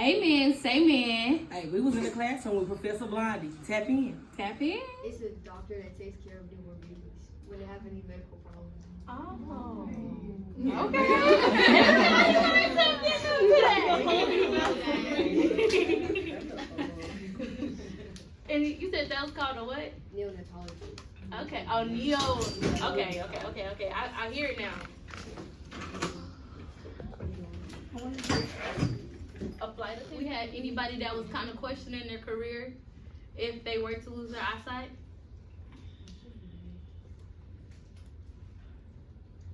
Amen. Say man. Hey, we was in the classroom with Professor Blindie. Tap in. Tap in. It's a doctor that takes care of newborn babies when they have any medical problems. Oh. Okay. And you said that was called a what? Neonatology. Okay. Oh, neo. Okay. I hear it now. A flight attendant. We had anybody that was kind of questioning their career if they were to lose their eyesight?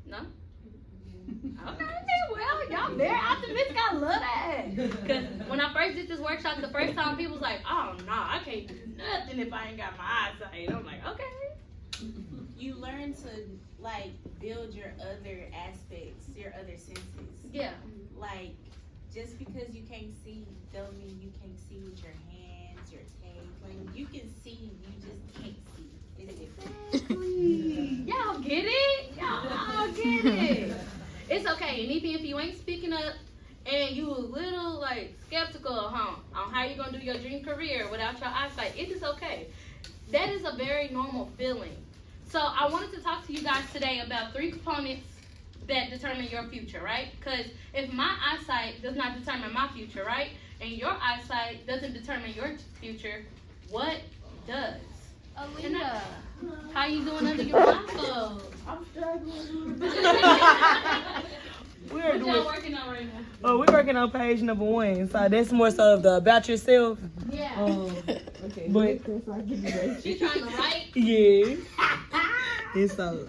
No? Okay, well, y'all very optimistic. I love that. Because when I first did this workshop, the first time people was like, oh, no, I can't do nothing if I ain't got my eyesight. I'm like, okay. You learn to, like, build your other aspects, your other senses. Yeah. Like, just because you can't see, don't mean you can't see with your hands, your taste. Like, you can see, you just can't see. It's different. Y'all get it? Y'all get it. It's okay. And even if you ain't speaking up and you a little like skeptical on how you gonna do your dream career without your eyesight, it is okay. That is a very normal feeling. So I wanted to talk to you guys today about 3 components that determine your future, right? Because if my eyesight does not determine my future, right? And your eyesight doesn't determine your future, what does? Aaliyah, how you doing under your blindfold? I'm struggling. What y'all working on right now? Oh, we're working on page number 1. So that's more so of the about yourself. Yeah. Okay. But She trying to write? yeah. And so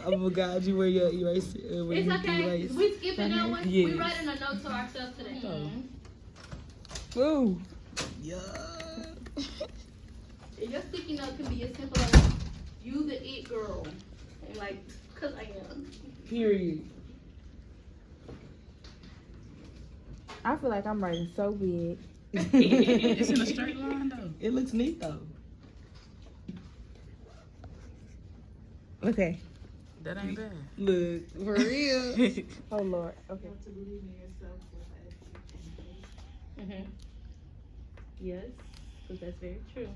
I'm gonna guide you where your eraser. Where It's you okay. erase. We skipping that one. Yes. We writing a note to ourselves today. Ooh. Yeah. And your sticky note can be as simple as you the it girl. And like, cause I am. Period. I feel like I'm writing so big. It's in a straight line though. It looks neat though. Okay. That ain't bad. Look, for real. Oh Lord. Okay. Mm-hmm. Yes, because that's very true.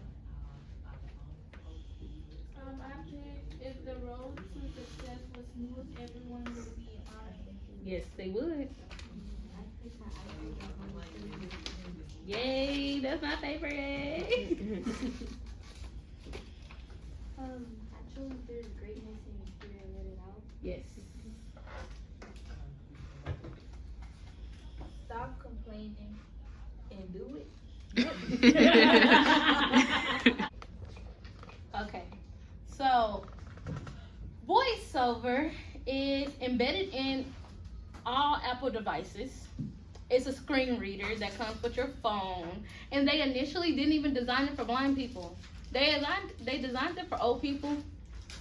After if the road to success was smooth, everyone would be honored. Yes, they would. Yay, that's my favorite. Actually, there's greatness in your spirit, let it out. Yes. Stop complaining and do it. Okay, so VoiceOver is embedded in all Apple devices. It's a screen reader that comes with your phone, and they initially didn't even design it for blind people. They designed it for old people,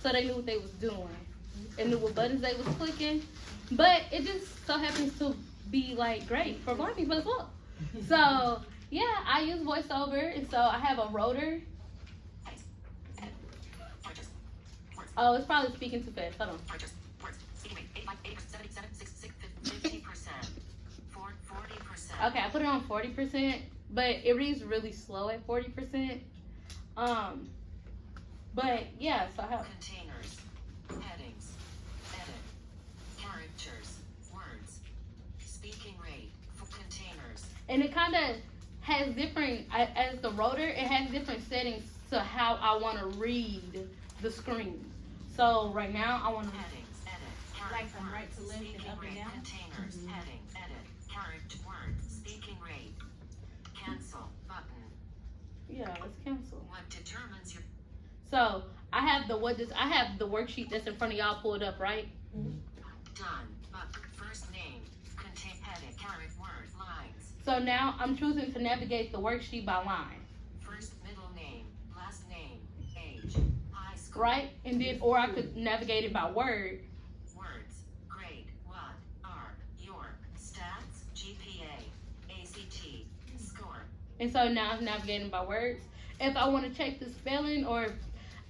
so they knew what they was doing and knew what buttons they was clicking. But it just so happens to be like great for blind people as well. So yeah, I use VoiceOver, and so I have a rotor. Oh, it's probably speaking too fast. Hold on. Okay, I put it on 40%, but it reads really slow at 40%. But yeah, so I have containers, headings, edit, characters, words, speaking rate for containers. and it kind of has different, as the rotor, it has different settings to how I want to read the screen. So right now I want to Headings, edit, Like from right to left and speaking up and rate, down? containers, heading, edit, character, word, speaking rate, cancel, button. yeah, let's cancel. What determines your So I have the worksheet that's in front of y'all pulled up, right? done, but first name, contain, heading, character, word, lines, So now I'm choosing to navigate the worksheet by line, first middle name, last name, age, high school, right? And then, or I could navigate it by word. words, grade, what, are, your, stats, GPA, ACT, score. And so now it's navigating by words. If I want to check the spelling, or if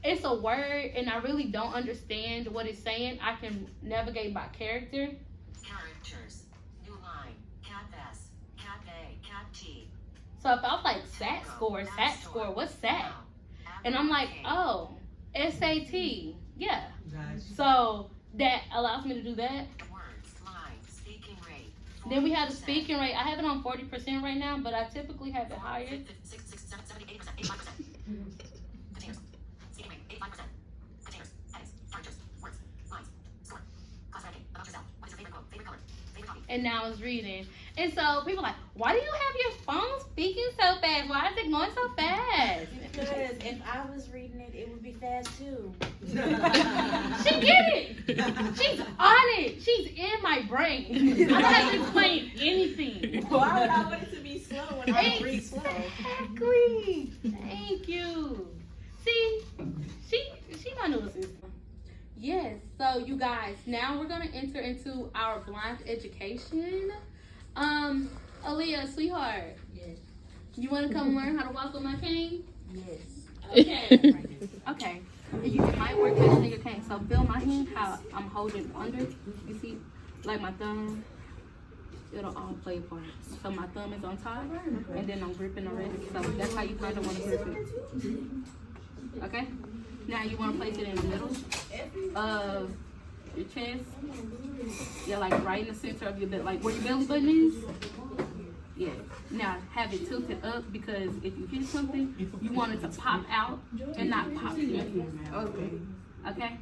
it's a word and I really don't understand what it's saying, I can navigate by character. Characters, new line, cat S, cat A, cat T. So if I was like SAT score, what's SAT? And I'm like, oh, SAT, yeah. So that allows me to do that. Words, line, speaking rate. Then we have the speaking rate. I have it on 40% right now, but I typically have it higher. 6, 7, 70, 80%, 85%. Containers. Speaking rate, 85%. Containers. Headings. Characters. Words. Lines. Score. Class ranking. About yourself. What is your favorite quote? Favorite color? Favorite copy? And now it's reading. And so people are like, why do you have your phone speaking so fast? Why is it going so fast? Because if I was reading it, it would be fast too. She get it. She's on it. She's in my brain. I don't have to explain anything. Why would I want it to be slow when I read slow? Exactly. Thank you. See, she my new assistant. Yes. So you guys, now we're gonna enter into our blind education. Aaliyah, sweetheart. Yes. You want to come learn how to walk with my cane? Yes. Okay. Okay. You might work catching your cane. So feel my hand, how I'm holding under. You see, like my thumb. It'll all play parts. So my thumb is on top, and then I'm gripping already. So that's how you kind of want to grip it. Okay. Now you want to place it in the middle of your chest. Yeah, like right in the center of your belly, like where your belly button is. Yeah. Now have it tilted up because if you hit something, you want it to pop out and not pop in. Okay. Okay?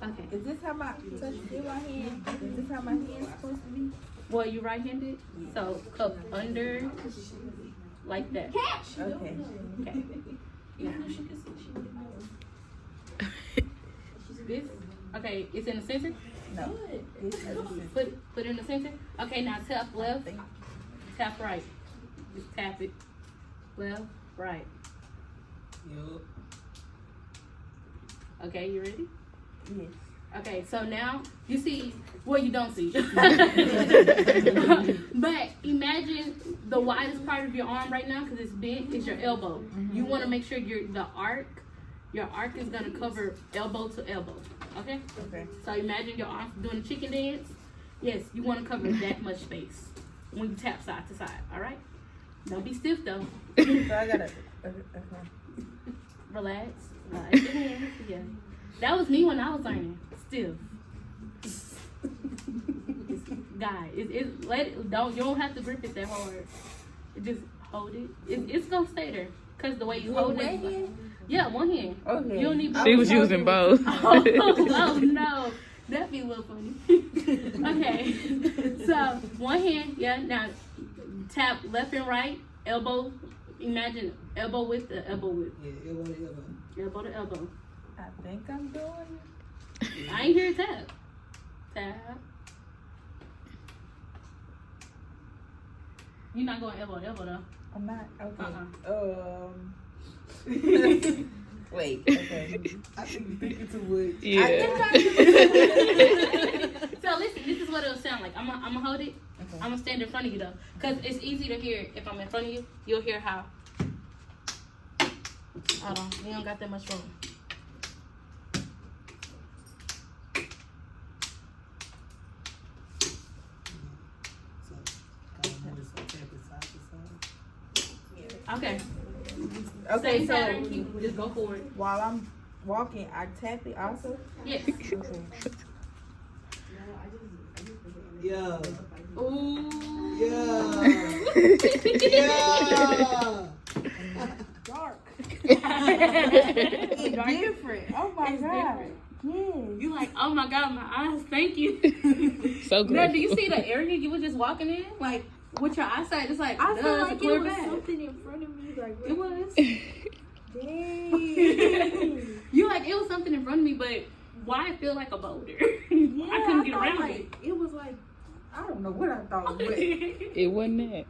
Okay. Is this how my touch feel my hand? Is this how my hand's supposed to be? Well, you right-handed, so cup under, like that. Okay. Okay. Yeah. This? Okay, it's in the center? No. This is Put it in the center? Okay, now tap left, tap right. Just tap it. Left, right. Yup. Okay, you ready? yes. Okay, so now you see, well, you don't see. But imagine the widest part of your arm right now, because it's bent, is your elbow. You want to make sure your arc is going to cover elbow to elbow. Okay? Okay. So imagine your arms doing the chicken dance. Yes, you want to cover that much space when you tap side to side. All right? Don't be stiff though. So I gotta. Okay. Relax. Yeah. That was me when I was learning. Stiff. Guys, let it. You don't have to grip it that hard. Just hold it. It's gonna stay there. Cause the way you hold it. Yeah, one hand. Okay. You don't need both. She was using both. Oh no, that'd be a little funny. Okay, so one hand. Yeah. Now tap left and right. Elbow. Imagine elbow width to elbow width. Yeah, elbow to elbow. Elbow to elbow. I think I'm doing it. I ain't hear tap. Tap. You're not going elbow to elbow though. I'm not. Okay. Wait. Okay. I think you're thinking too much. Yeah. So listen, this is what it'll sound like. I'm gonna hold it. Okay. I'm gonna stand in front of you though, cause it's easy to hear if I'm in front of you. You'll hear how. Hold on, we don't got that much room. So, kind of just tap it side to side. Okay. Okay. Same So pattern. You just go forward. while I'm walking, I tap it also. Yes. Okay. Yeah. Ooh. Yeah. Yeah. Dark. It's Different. Oh my It's god. different. Yes. You like, oh my god, my eyes. Thank you. So Now, do good. you see the area you were just walking in? Like with your eyesight, it's like I feel it's a like clear it was back. something in front of me, like It was. Dang. You like it was something in front of me, but why I feel like a boulder? Yeah, I couldn't get thought, around like, it was like I don't know what I thought, but it. It wasn't that.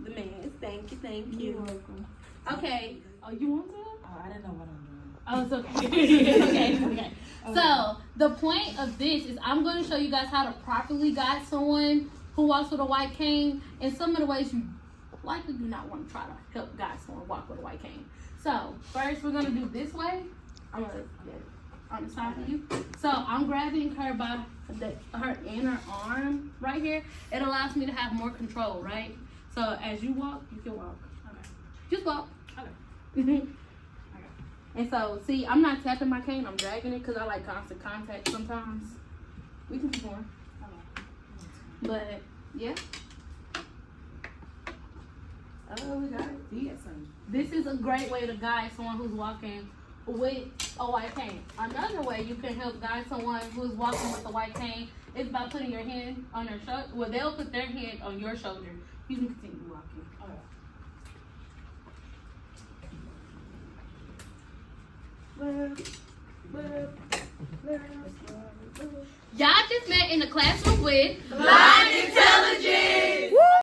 The man. Thank you. You're welcome. Okay. Oh, you want to? Oh, I didn't know what I'm doing. Oh, it's okay. okay. So the point of this is I'm going to show you guys how to properly guide someone who walks with a white cane, and some of the ways you likely do not want to try to help guide someone walk with a white cane. So first we're going to do this way. I'm on the side of you. So I'm grabbing her by her inner arm right here. It allows me to have more control, right? So as you walk, you can walk. Okay. Just walk. Okay. And so, see, I'm not tapping my cane. I'm dragging it because I like constant contact sometimes. We can keep on. But, yeah. Oh, we got it. Yes, son. This is a great way to guide someone who's walking with a white cane. Another way you can help guide someone who's walking with a white cane is by putting your hand on their shoulder. Well, they'll put their hand on your shoulder. You can continue walking. Y'all just met in the classroom with Blind Intelligence.